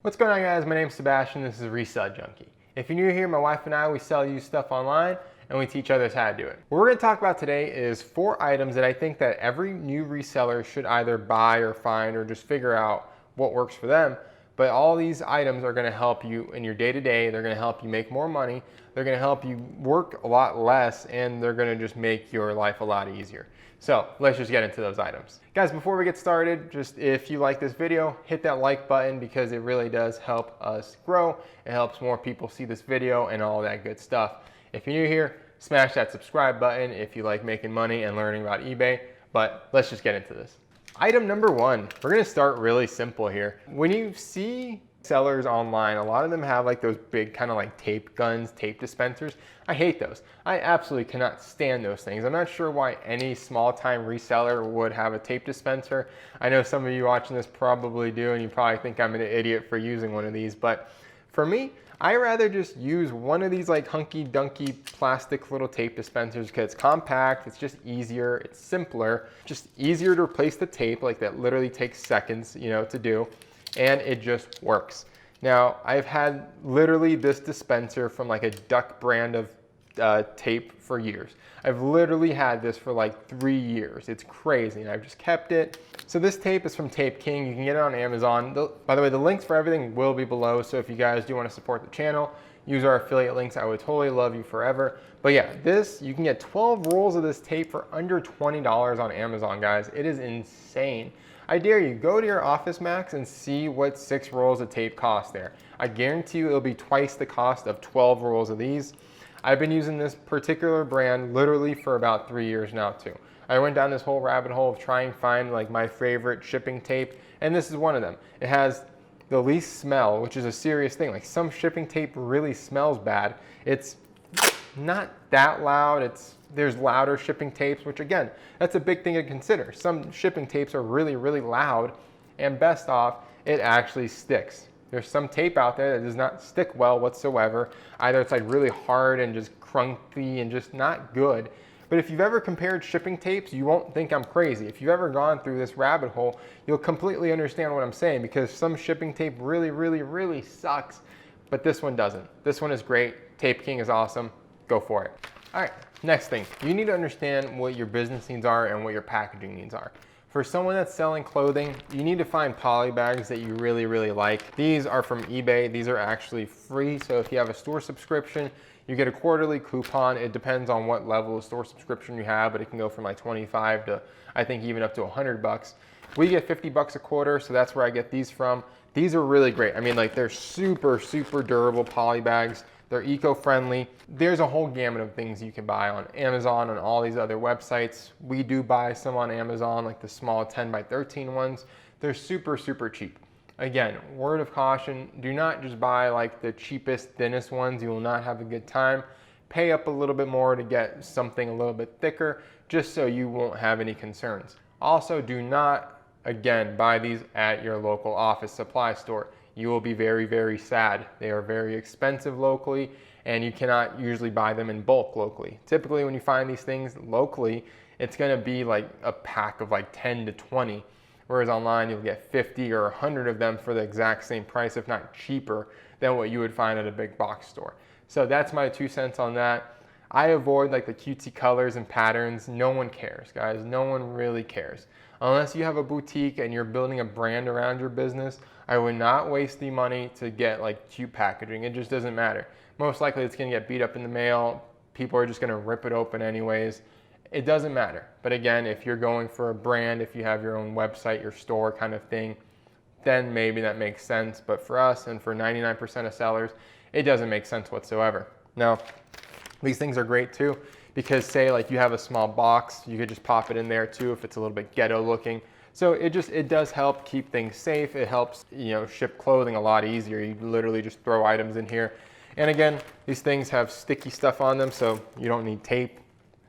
What's going on, guys? My name's Sebastian. This is Resell Junkie. If you're new here, my wife and I, we sell used stuff online and we teach others how to do it. What we're going to talk about today is 4 items that I think that every new reseller should either buy or find or just figure out what works for them. But all these items are going to help you in your day-to-day. They're going to help you make more money. They're going to help you work a lot less, and they're going to just make your life a lot easier. So let's just get into those items. Guys, before we get started, just if you like this video, hit that like button because it really does help us grow. It helps more people see this video and all that good stuff. If you're new here, smash that subscribe button if you like making money and learning about eBay. But let's just get into this. Item number 1, we're gonna start really simple here. When you see sellers online, a lot of them have like those big kind of like tape guns, tape dispensers. I hate those. I absolutely cannot stand those things. I'm not sure why any small time reseller would have a tape dispenser. I know some of you watching this probably do, and you probably think I'm an idiot for using one of these, but for me, I rather just use one of these like hunky dunky plastic little tape dispensers because it's compact, it's just easier, it's simpler, just easier to replace the tape. Like that literally takes seconds, to do, and it just works. Now, I've had literally this dispenser from like a Duck brand of tape for years. I've literally had this for like 3 years. It's crazy, and I've just kept it. So this tape is from Tape King. You can get it on Amazon. By the way, the links for everything will be below, so if you guys do want to support the channel, use our affiliate links. I would totally love you forever. But yeah, you can get 12 rolls of this tape for under $20 on Amazon, guys. It is insane. I dare you, go to your Office Max and see what 6 rolls of tape cost there. I guarantee you it'll be twice the cost of 12 rolls of these. I've been using this particular brand literally for about 3 years now too. I went down this whole rabbit hole of trying to find like my favorite shipping tape, and this is one of them. It has the least smell, which is a serious thing. Like some shipping tape really smells bad. It's not that loud. There's louder shipping tapes, which again, that's a big thing to consider. Some shipping tapes are really, really loud, and best off, it actually sticks. There's some tape out there that does not stick well whatsoever. Either it's like really hard and just crunchy and just not good. But if you've ever compared shipping tapes, you won't think I'm crazy. If you've ever gone through this rabbit hole, you'll completely understand what I'm saying, because some shipping tape really, really, really sucks, but this one doesn't. This one is great. Tape King is awesome. Go for it. All right, next thing. You need to understand what your business needs are and what your packaging needs are. For someone that's selling clothing, you need to find poly bags that you really, really like. These are from eBay. These are actually free. So if you have a store subscription, you get a quarterly coupon. It depends on what level of store subscription you have, but it can go from like 25 to I think even up to 100 bucks. We get 50 bucks a quarter, so that's where I get these from. These are really great. I mean, like they're super, super durable poly bags. They're eco-friendly. There's a whole gamut of things you can buy on Amazon and all these other websites. We do buy some on Amazon, like the small 10 by 13 ones. They're super, super cheap. Again, word of caution, do not just buy like the cheapest, thinnest ones. You will not have a good time. Pay up a little bit more to get something a little bit thicker, just so you won't have any concerns. Also, do not, again, buy these at your local office supply store. You will be very, very sad. They are very expensive locally, and you cannot usually buy them in bulk locally. Typically, when you find these things locally, it's gonna be like a pack of like 10 to 20, whereas online you'll get 50 or 100 of them for the exact same price, if not cheaper, than what you would find at a big box store. So that's my 2 cents on that. I avoid like the cutesy colors and patterns. No one cares, guys. No one really cares. Unless you have a boutique and you're building a brand around your business, I would not waste the money to get like cute packaging. It just doesn't matter. Most likely it's gonna get beat up in the mail. People are just gonna rip it open anyways. It doesn't matter. But again, if you're going for a brand, if you have your own website, your store kind of thing, then maybe that makes sense. But for us and for 99% of sellers, it doesn't make sense whatsoever. Now, these things are great too, because say like you have a small box, you could just pop it in there too if it's a little bit ghetto looking. So it does help keep things safe. It helps, ship clothing a lot easier. You literally just throw items in here. And again, these things have sticky stuff on them, so you don't need tape.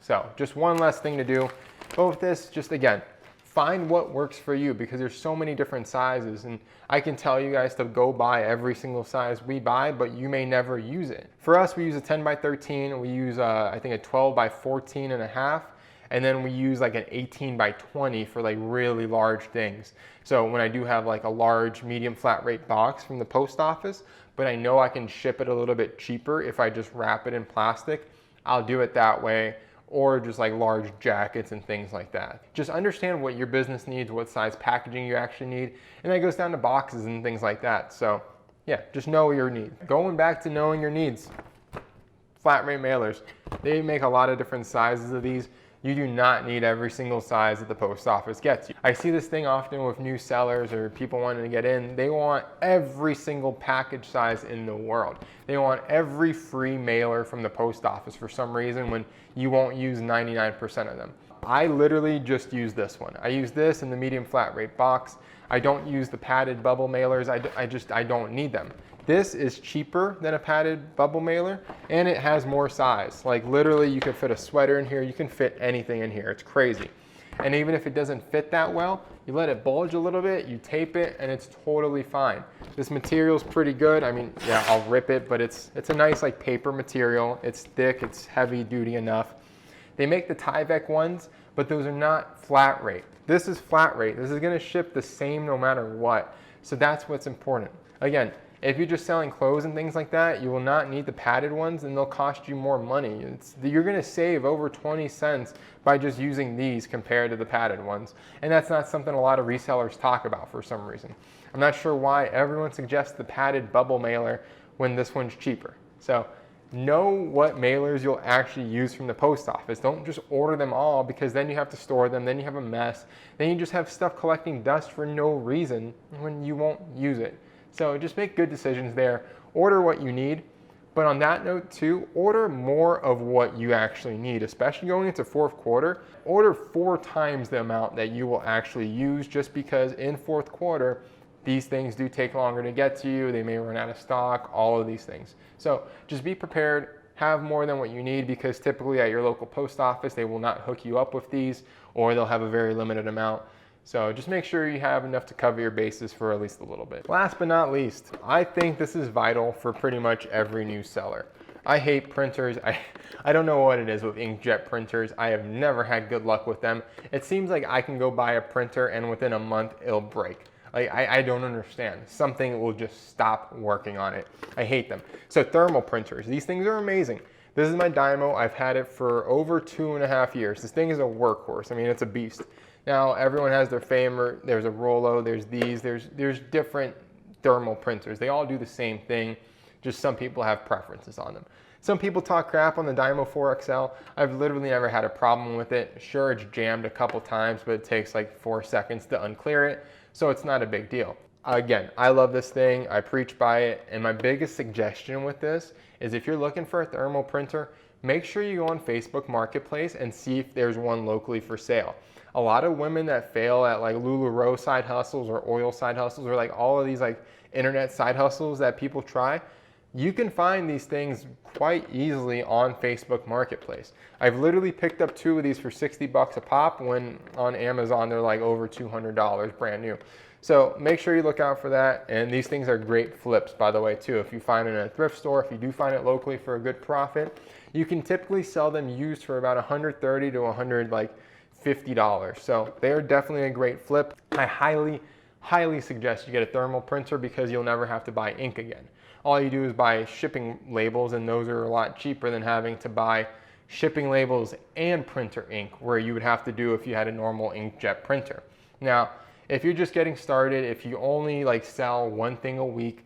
So just one less thing to do. But with this, just again, find what works for you, because there's so many different sizes, and I can tell you guys to go buy every single size we buy, but you may never use it. For us, we use a 10 by 13. We use I think a 12 by 14 and a half. And then we use like an 18 by 20 for like really large things. So when I do have like a large medium flat rate box from the post office, but I know I can ship it a little bit cheaper if I just wrap it in plastic, I'll do it that way, or just like large jackets and things like that. Just understand what your business needs, what size packaging you actually need, and that goes down to boxes and things like that. So yeah, just know your needs. Going back to knowing your needs, flat rate mailers, they make a lot of different sizes of these. You do not need every single size that the post office gets you. I see this thing often with new sellers or people wanting to get in. They want every single package size in the world. They want every free mailer from the post office for some reason when you won't use 99% of them. I literally just use this one. I use this in the medium flat rate box. I don't use the padded bubble mailers. I don't need them. This is cheaper than a padded bubble mailer, and it has more size. Like literally you can fit a sweater in here, you can fit anything in here, it's crazy. And even if it doesn't fit that well, you let it bulge a little bit, you tape it, and it's totally fine. This material's pretty good. I mean, yeah, I'll rip it, but it's a nice like paper material. It's thick, it's heavy duty enough. They make the Tyvek ones, but those are not flat rate. This is flat rate. This is gonna ship the same no matter what. So that's what's important. Again, if you're just selling clothes and things like that, you will not need the padded ones and they'll cost you more money. You're gonna save over 20 cents by just using these compared to the padded ones. And that's not something a lot of resellers talk about for some reason. I'm not sure why everyone suggests the padded bubble mailer when this one's cheaper. So know what mailers you'll actually use from the post office. Don't just order them all because then you have to store them, then you have a mess. Then you just have stuff collecting dust for no reason when you won't use it. So just make good decisions there. Order what you need. But on that note too, order more of what you actually need, especially going into fourth quarter. Order 4 times the amount that you will actually use just because in fourth quarter, these things do take longer to get to you. They may run out of stock, all of these things. So just be prepared, have more than what you need because typically at your local post office, they will not hook you up with these or they'll have a very limited amount. So just make sure you have enough to cover your bases for at least a little bit. Last but not least, I think this is vital for pretty much every new seller. I hate printers. I don't know what it is with inkjet printers. I have never had good luck with them. It seems like I can go buy a printer and within a month it'll break. Like I don't understand. Something will just stop working on it. I hate them. So thermal printers, these things are amazing. This is my Dymo. I've had it for over 2.5 years. This thing is a workhorse. I mean, it's a beast. Now, everyone has their favorite. There's a Rollo, there's these, there's different thermal printers. They all do the same thing, just some people have preferences on them. Some people talk crap on the Dymo 4XL. I've literally never had a problem with it. Sure, it's jammed a couple times, but it takes like 4 seconds to unclear it, so it's not a big deal. Again, I love this thing, I preach by it, and my biggest suggestion with this is if you're looking for a thermal printer, make sure you go on Facebook Marketplace and see if there's one locally for sale. A lot of women that fail at like LuLaRoe side hustles or oil side hustles or like all of these like internet side hustles that people try, you can find these things quite easily on Facebook Marketplace. I've literally picked up 2 of these for 60 bucks a pop when on Amazon they're like over $200 brand new. So make sure you look out for that. And these things are great flips, by the way, too. If you find it in a thrift store, if you do find it locally for a good profit, you can typically sell them used for about $130 to $150. So they are definitely a great flip. I highly suggest you get a thermal printer because you'll never have to buy ink again. All you do is buy shipping labels, and those are a lot cheaper than having to buy shipping labels and printer ink, where you would have to do if you had a normal inkjet printer. Now, if you're just getting started, if you only like sell 1 thing a week,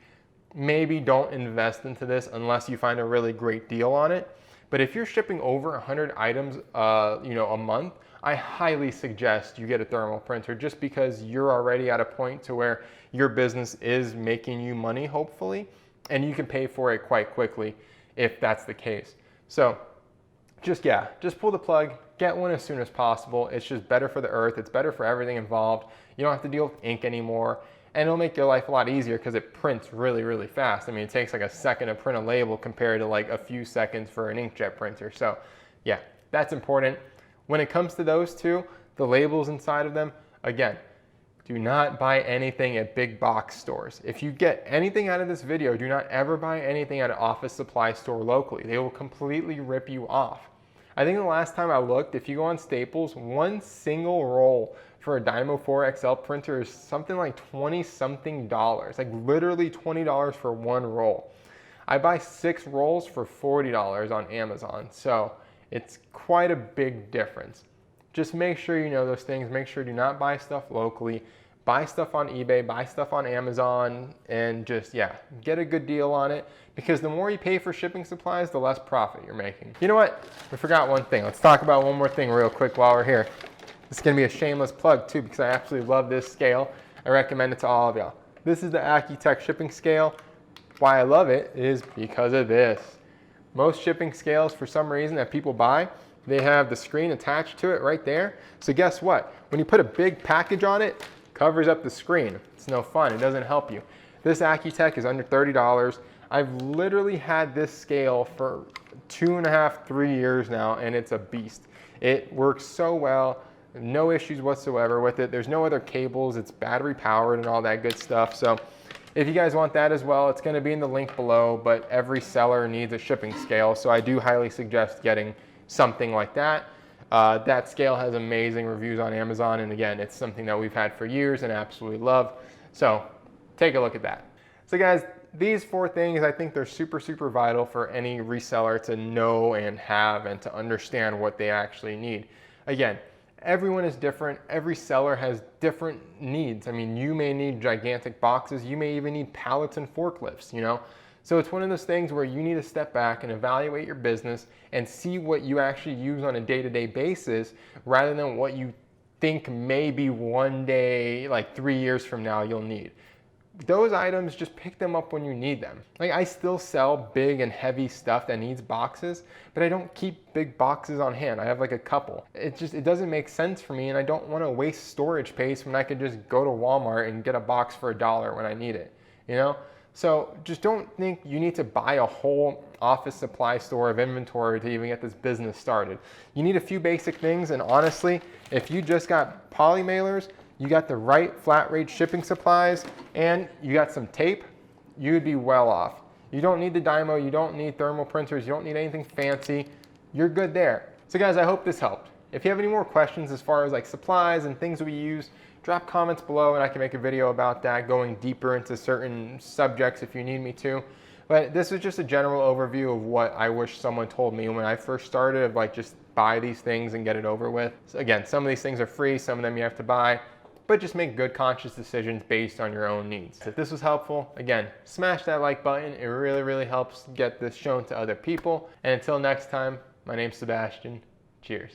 maybe don't invest into this unless you find a really great deal on it. But if you're shipping over 100 items, a month, I highly suggest you get a thermal printer just because you're already at a point to where your business is making you money, hopefully, and you can pay for it quite quickly if that's the case. So just pull the plug, get one as soon as possible. It's just better for the earth. It's better for everything involved. You don't have to deal with ink anymore, and it'll make your life a lot easier because it prints really fast. I mean, it takes like a second to print a label compared to like a few seconds for an inkjet printer. So yeah, that's important. When it comes to those two, the labels inside of them, again, do not buy anything at big box stores. If you get anything out of this video, do not ever buy anything at an office supply store locally. They will completely rip you off. I think the last time I looked, if you go on Staples, one single roll for a Dymo 4XL printer is something like 20 something dollars, like literally $20 for one roll. I buy 6 rolls for $40 on Amazon, so it's quite a big difference. Just make sure you know those things. Make sure do not buy stuff locally. Buy stuff on eBay, buy stuff on Amazon, and just, yeah, get a good deal on it, because the more you pay for shipping supplies, the less profit you're making. You know what? We forgot one thing. Let's talk about one more thing real quick while we're here. It's gonna be a shameless plug too, because I absolutely love this scale. I recommend it to all of y'all. This is the ACCESORIES shipping scale. Why I love it is because of this. Most shipping scales, for some reason, that people buy, they have the screen attached to it right there. So guess what? When you put a big package on it, covers up the screen. It's no fun. It doesn't help you. This ACCESORIES is under $30. I've literally had this scale for 2.5, 3 years now, and it's a beast. It works so well. No issues whatsoever with it. There's no other cables. It's battery powered and all that good stuff. So if you guys want that as well, it's going to be in the link below, but every seller needs a shipping scale. So I do highly suggest getting something like that. That scale has amazing reviews on Amazon. And again, it's something that we've had for years and absolutely love. So take a look at that. So guys, these 4 things, I think they're super, super vital for any reseller to know and have and to understand what they actually need. Again, everyone is different. Every seller has different needs. I mean, you may need gigantic boxes. You may even need pallets and forklifts, you know? So it's one of those things where you need to step back and evaluate your business and see what you actually use on a day-to-day basis rather than what you think maybe one day, like 3 years from now, you'll need. Those items, just pick them up when you need them. Like, I still sell big and heavy stuff that needs boxes, but I don't keep big boxes on hand. I have like a couple. It doesn't make sense for me, and I don't want to waste storage space when I could just go to Walmart and get a box for $1 when I need it, you know? So just don't think you need to buy a whole office supply store of inventory to even get this business started. You need a few basic things, and honestly, if you just got poly mailers, you got the right flat rate shipping supplies, and you got some tape, you'd be well off. You don't need the Dymo, you don't need thermal printers, you don't need anything fancy. You're good there. So guys, I hope this helped. If you have any more questions as far as like supplies and things we use, drop comments below and I can make a video about that, going deeper into certain subjects if you need me to. But this is just a general overview of what I wish someone told me when I first started, of like, just buy these things and get it over with. So again, some of these things are free, some of them you have to buy, but just make good conscious decisions based on your own needs. If this was helpful, again, smash that like button. It really, really helps get this shown to other people. And until next time, my name's Sebastian. Cheers.